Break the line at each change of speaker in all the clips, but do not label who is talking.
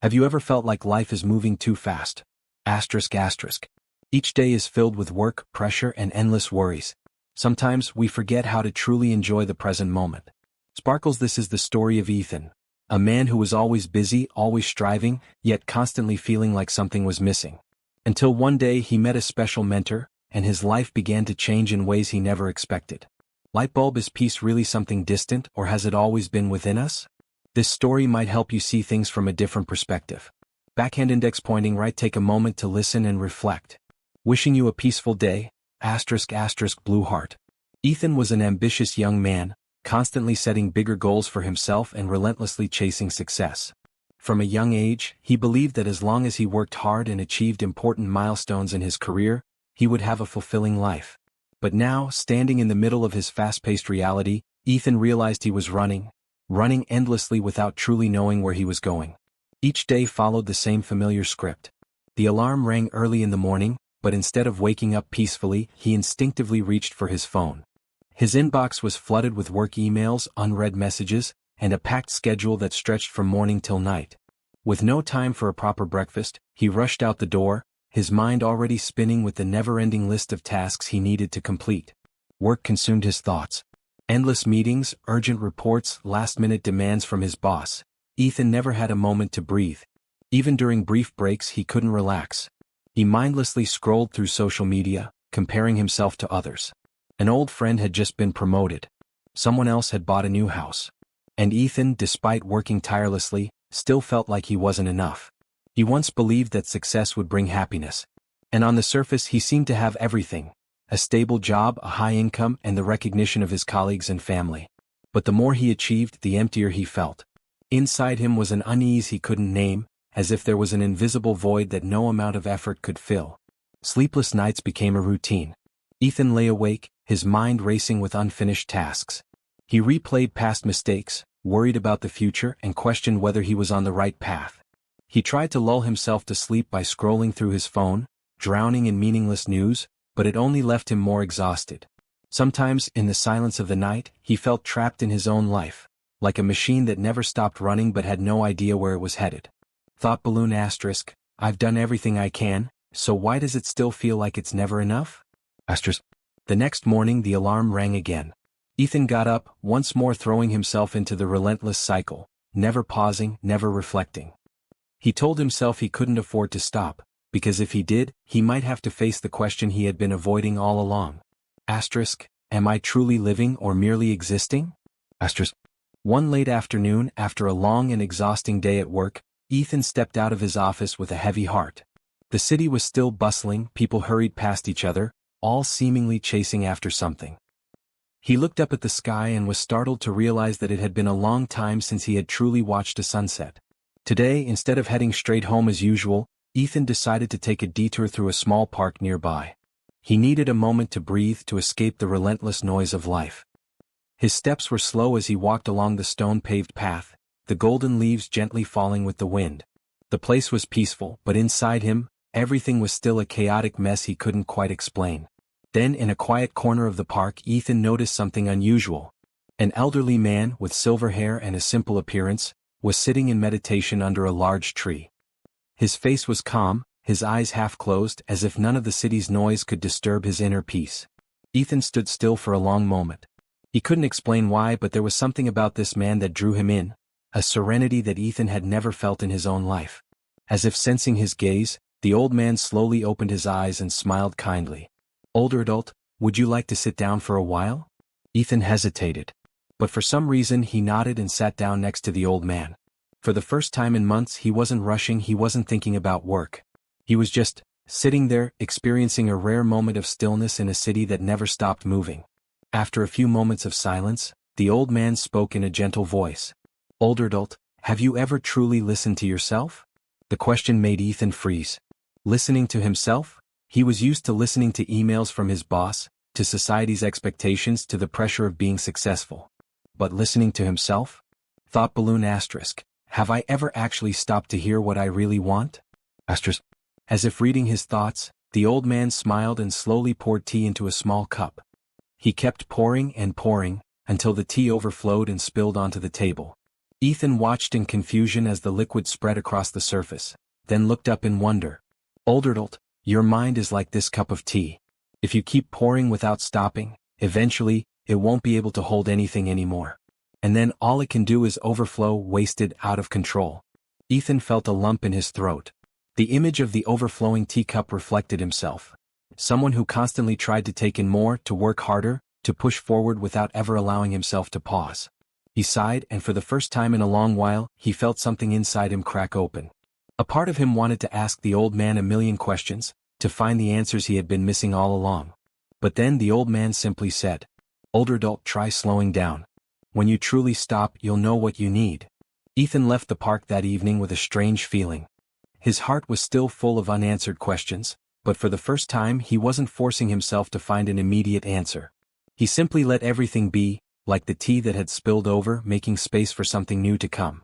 Have you ever felt like life is moving too fast? Asterisk asterisk. Each day is filled with work, pressure, and endless worries. Sometimes we forget how to truly enjoy the present moment. Sparkles, this is the story of Ethan, a man who was always busy, always striving, yet constantly feeling like something was missing. Until one day he met a special mentor, and his life began to change in ways he never expected. Lightbulb, is peace really something distant, or has it always been within us? This story might help you see things from a different perspective. Backhand index pointing right. Take a moment to listen and reflect. Wishing you a peaceful day, asterisk asterisk blue heart. Ethan was an ambitious young man, constantly setting bigger goals for himself and relentlessly chasing success. From a young age, he believed that as long as he worked hard and achieved important milestones in his career, he would have a fulfilling life. But now, standing in the middle of his fast-paced reality, Ethan realized he was running endlessly without truly knowing where he was going. Each day followed the same familiar script. The alarm rang early in the morning, but instead of waking up peacefully, he instinctively reached for his phone. His inbox was flooded with work emails, unread messages, and a packed schedule that stretched from morning till night. With no time for a proper breakfast, he rushed out the door, his mind already spinning with the never-ending list of tasks he needed to complete. Work consumed his thoughts. Endless meetings, urgent reports, last-minute demands from his boss. Ethan never had a moment to breathe. Even during brief breaks, he couldn't relax. He mindlessly scrolled through social media, comparing himself to others. An old friend had just been promoted. Someone else had bought a new house. And Ethan, despite working tirelessly, still felt like he wasn't enough. He once believed that success would bring happiness. And on the surface he seemed to have everything: a stable job, a high income, and the recognition of his colleagues and family. But the more he achieved, the emptier he felt. Inside him was an unease he couldn't name, as if there was an invisible void that no amount of effort could fill. Sleepless nights became a routine. Ethan lay awake, his mind racing with unfinished tasks. He replayed past mistakes, worried about the future, and questioned whether he was on the right path. He tried to lull himself to sleep by scrolling through his phone, drowning in meaningless news, but it only left him more exhausted. Sometimes, in the silence of the night, he felt trapped in his own life, like a machine that never stopped running but had no idea where it was headed. Thought balloon asterisk. I've done everything I can, so why does it still feel like it's never enough? Asterisk. The next morning the alarm rang again. Ethan got up, once more throwing himself into the relentless cycle, never pausing, never reflecting. He told himself he couldn't afford to stop, because if he did, he might have to face the question he had been avoiding all along. Asterisk. Am I truly living or merely existing? Asterisk. One late afternoon, after a long and exhausting day at work, Ethan stepped out of his office with a heavy heart. The city was still bustling, people hurried past each other, all seemingly chasing after something. He looked up at the sky and was startled to realize that it had been a long time since he had truly watched a sunset. Today, instead of heading straight home as usual, Ethan decided to take a detour through a small park nearby. He needed a moment to breathe, to escape the relentless noise of life. His steps were slow as he walked along the stone-paved path, the golden leaves gently falling with the wind. The place was peaceful, but inside him, everything was still a chaotic mess he couldn't quite explain. Then, in a quiet corner of the park, Ethan noticed something unusual. An elderly man, with silver hair and a simple appearance, was sitting in meditation under a large tree. His face was calm, his eyes half closed, as if none of the city's noise could disturb his inner peace. Ethan stood still for a long moment. He couldn't explain why, but there was something about this man that drew him in, a serenity that Ethan had never felt in his own life. As if sensing his gaze, the old man slowly opened his eyes and smiled kindly. "Older adult, would you like to sit down for a while?" Ethan hesitated. But for some reason he nodded and sat down next to the old man. For the first time in months he wasn't rushing, he wasn't thinking about work. He was just sitting there, experiencing a rare moment of stillness in a city that never stopped moving. After a few moments of silence, the old man spoke in a gentle voice. "Older adult, have you ever truly listened to yourself?" The question made Ethan freeze. Listening to himself? He was used to listening to emails from his boss, to society's expectations, to the pressure of being successful. But listening to himself? Thought balloon asterisk. Have I ever actually stopped to hear what I really want? Asterisk. As if reading his thoughts, the old man smiled and slowly poured tea into a small cup. He kept pouring and pouring, until the tea overflowed and spilled onto the table. Ethan watched in confusion as the liquid spread across the surface, then looked up in wonder. Downright, your mind is like this cup of tea. If you keep pouring without stopping, eventually, it won't be able to hold anything anymore. And then all it can do is overflow, wasted, out of control. Ethan felt a lump in his throat. The image of the overflowing teacup reflected himself. Someone who constantly tried to take in more, to work harder, to push forward without ever allowing himself to pause. He sighed, and for the first time in a long while, he felt something inside him crack open. A part of him wanted to ask the old man a million questions, to find the answers he had been missing all along. But then the old man simply said, "Older adult, try slowing down. When you truly stop, you'll know what you need." Ethan left the park that evening with a strange feeling. His heart was still full of unanswered questions, but for the first time he wasn't forcing himself to find an immediate answer. He simply let everything be, like the tea that had spilled over, making space for something new to come.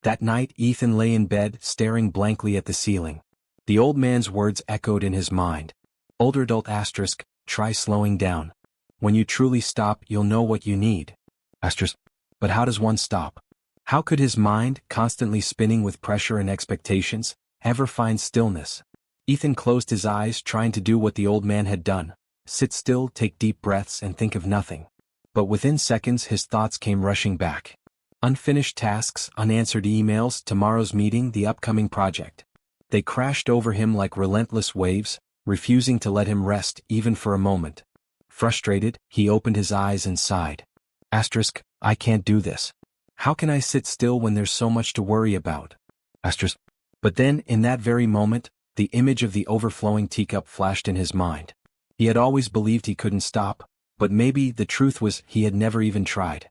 That night Ethan lay in bed, staring blankly at the ceiling. The old man's words echoed in his mind. "Older adult asterisk, try slowing down. When you truly stop, you'll know what you need." Asterisk. But how does one stop? How could his mind, constantly spinning with pressure and expectations, ever find stillness? Ethan closed his eyes, trying to do what the old man had done. Sit still, take deep breaths, and think of nothing. But within seconds his thoughts came rushing back. Unfinished tasks, unanswered emails, tomorrow's meeting, the upcoming project. They crashed over him like relentless waves, refusing to let him rest even for a moment. Frustrated, he opened his eyes and sighed. Asterisk, I can't do this. How can I sit still when there's so much to worry about? Asterisk. But then, in that very moment, the image of the overflowing teacup flashed in his mind. He had always believed he couldn't stop, but maybe the truth was he had never even tried.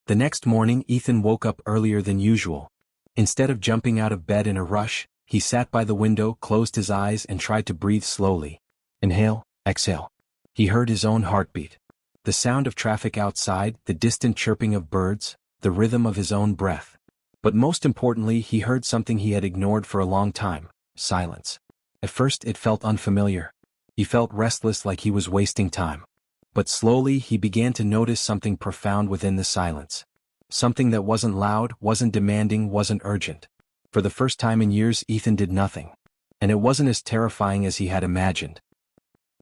The next morning Ethan woke up earlier than usual. Instead of jumping out of bed in a rush, he sat by the window, closed his eyes and tried to breathe slowly. Inhale, exhale. He heard his own heartbeat. The sound of traffic outside, the distant chirping of birds, the rhythm of his own breath. But most importantly, he heard something he had ignored for a long time: silence. At first it felt unfamiliar. He felt restless, like he was wasting time. But slowly he began to notice something profound within the silence. Something that wasn't loud, wasn't demanding, wasn't urgent. For the first time in years Ethan did nothing. And it wasn't as terrifying as he had imagined.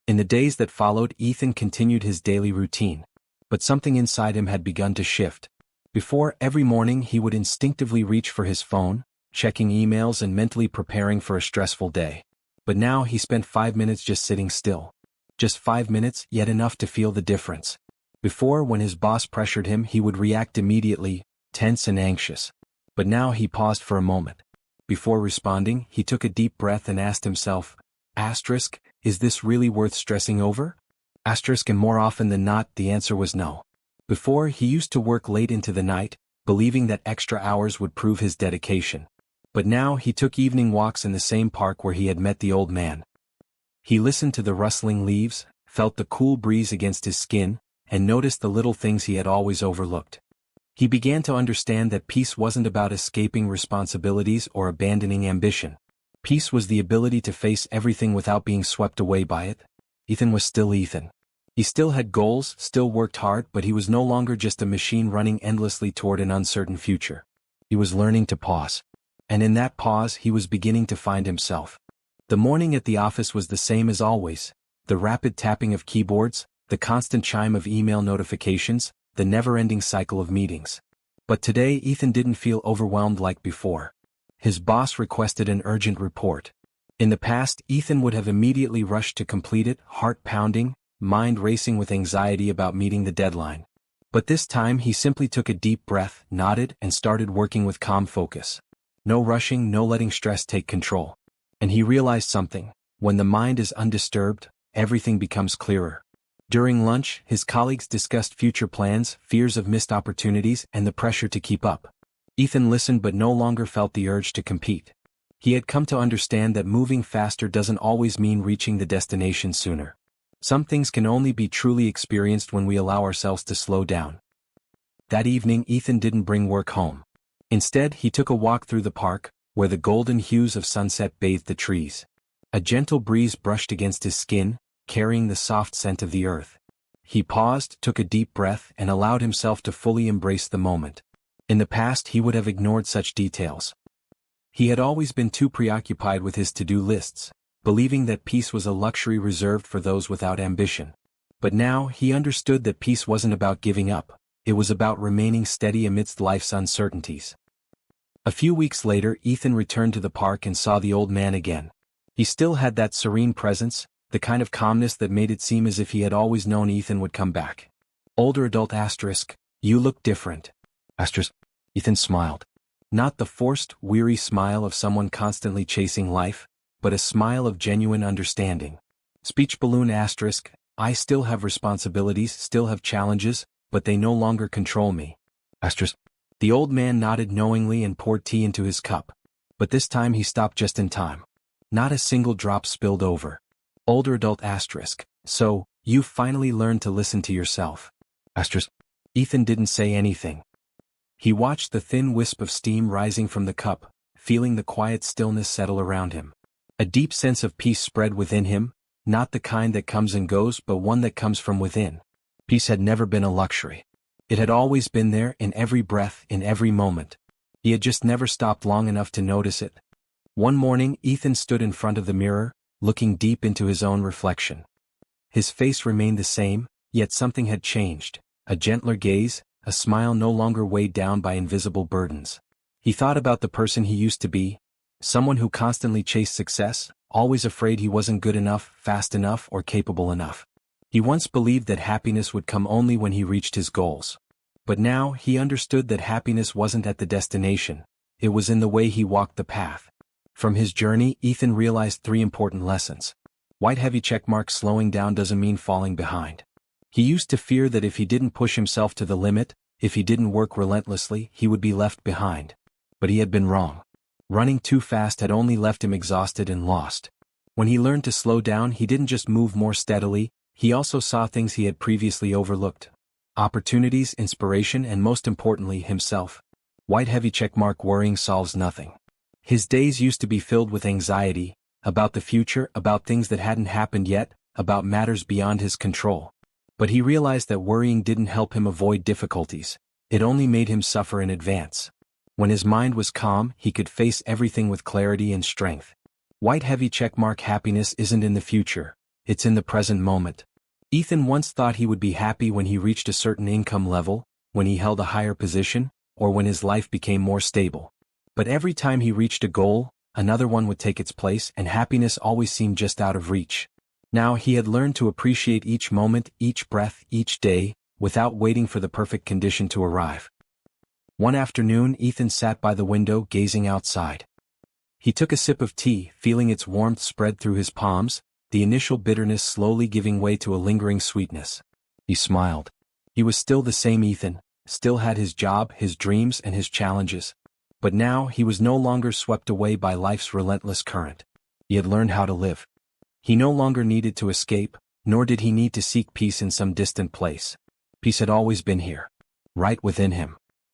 In the days that followed, Ethan continued his daily routine. But something inside him had begun to shift. Before, every morning he would instinctively reach for his phone, checking emails and mentally preparing for a stressful day. But now he spent 5 minutes just sitting still. Just 5 minutes, yet enough to feel the difference. Before, when his boss pressured him, he would react immediately, tense and anxious. But now he paused for a moment. Before responding, he took a deep breath and asked himself, asterisk, is this really worth stressing over? Asterisk, and more often than not, the answer was no. Before, he used to work late into the night, believing that extra hours would prove his dedication. But now he took evening walks in the same park where he had met the old man. He listened to the rustling leaves, felt the cool breeze against his skin, and noticed the little things he had always overlooked. He began to understand that peace wasn't about escaping responsibilities or abandoning ambition. Peace was the ability to face everything without being swept away by it. Ethan was still Ethan. He still had goals, still worked hard, but he was no longer just a machine running endlessly toward an uncertain future. He was learning to pause. And in that pause he was beginning to find himself. The morning at the office was the same as always. The rapid tapping of keyboards, the constant chime of email notifications, the never-ending cycle of meetings. But today Ethan didn't feel overwhelmed like before. His boss requested an urgent report. In the past, Ethan would have immediately rushed to complete it, heart pounding, mind racing with anxiety about meeting the deadline. But this time he simply took a deep breath, nodded, and started working with calm focus. No rushing, no letting stress take control. And he realized something: when the mind is undisturbed, everything becomes clearer. During lunch, his colleagues discussed future plans, fears of missed opportunities, and the pressure to keep up. Ethan listened but no longer felt the urge to compete. He had come to understand that moving faster doesn't always mean reaching the destination sooner. Some things can only be truly experienced when we allow ourselves to slow down. That evening Ethan didn't bring work home. Instead, he took a walk through the park, where the golden hues of sunset bathed the trees. A gentle breeze brushed against his skin, carrying the soft scent of the earth. He paused, took a deep breath, and allowed himself to fully embrace the moment. In the past he would have ignored such details. He had always been too preoccupied with his to-do lists, believing that peace was a luxury reserved for those without ambition. But now he understood that peace wasn't about giving up, it was about remaining steady amidst life's uncertainties. A few weeks later, Ethan returned to the park and saw the old man again. He still had that serene presence, the kind of calmness that made it seem as if he had always known Ethan would come back. Older adult asterisk, you look different. Asterisk. Ethan smiled. Not the forced, weary smile of someone constantly chasing life, but a smile of genuine understanding. Speech balloon asterisk, I still have responsibilities, still have challenges, but they no longer control me. Asterisk. The old man nodded knowingly and poured tea into his cup. But this time he stopped just in time. Not a single drop spilled over. Older adult asterisk, so, you've finally learned to listen to yourself. Asterisk. Ethan didn't say anything. He watched the thin wisp of steam rising from the cup, feeling the quiet stillness settle around him. A deep sense of peace spread within him, not the kind that comes and goes but one that comes from within. Peace had never been a luxury. It had always been there in every breath, in every moment. He had just never stopped long enough to notice it. One morning Ethan stood in front of the mirror, looking deep into his own reflection. His face remained the same, yet something had changed, a gentler gaze, a smile no longer weighed down by invisible burdens. He thought about the person he used to be, someone who constantly chased success, always afraid he wasn't good enough, fast enough, or capable enough. He once believed that happiness would come only when he reached his goals. But now he understood that happiness wasn't at the destination, it was in the way he walked the path. From his journey, Ethan realized 3 important lessons. White heavy checkmark: slowing down doesn't mean falling behind. He used to fear that if he didn't push himself to the limit, if he didn't work relentlessly, he would be left behind. But he had been wrong. Running too fast had only left him exhausted and lost. When he learned to slow down, he didn't just move more steadily, he also saw things he had previously overlooked. Opportunities, inspiration, and most importantly, himself. White heavy checkmark: worrying solves nothing. His days used to be filled with anxiety, about the future, about things that hadn't happened yet, about matters beyond his control. But he realized that worrying didn't help him avoid difficulties, it only made him suffer in advance. When his mind was calm, he could face everything with clarity and strength. White heavy checkmark: happiness isn't in the future, it's in the present moment. Ethan once thought he would be happy when he reached a certain income level, when he held a higher position, or when his life became more stable. But every time he reached a goal, another one would take its place, and happiness always seemed just out of reach. Now he had learned to appreciate each moment, each breath, each day, without waiting for the perfect condition to arrive. One afternoon Ethan sat by the window gazing outside. He took a sip of tea, feeling its warmth spread through his palms, the initial bitterness slowly giving way to a lingering sweetness. He smiled. He was still the same Ethan, still had his job, his dreams, and his challenges. But now he was no longer swept away by life's relentless current. He had learned how to live. He no longer needed to escape, nor did he need to seek peace in some distant place. Peace had always been here, right within him.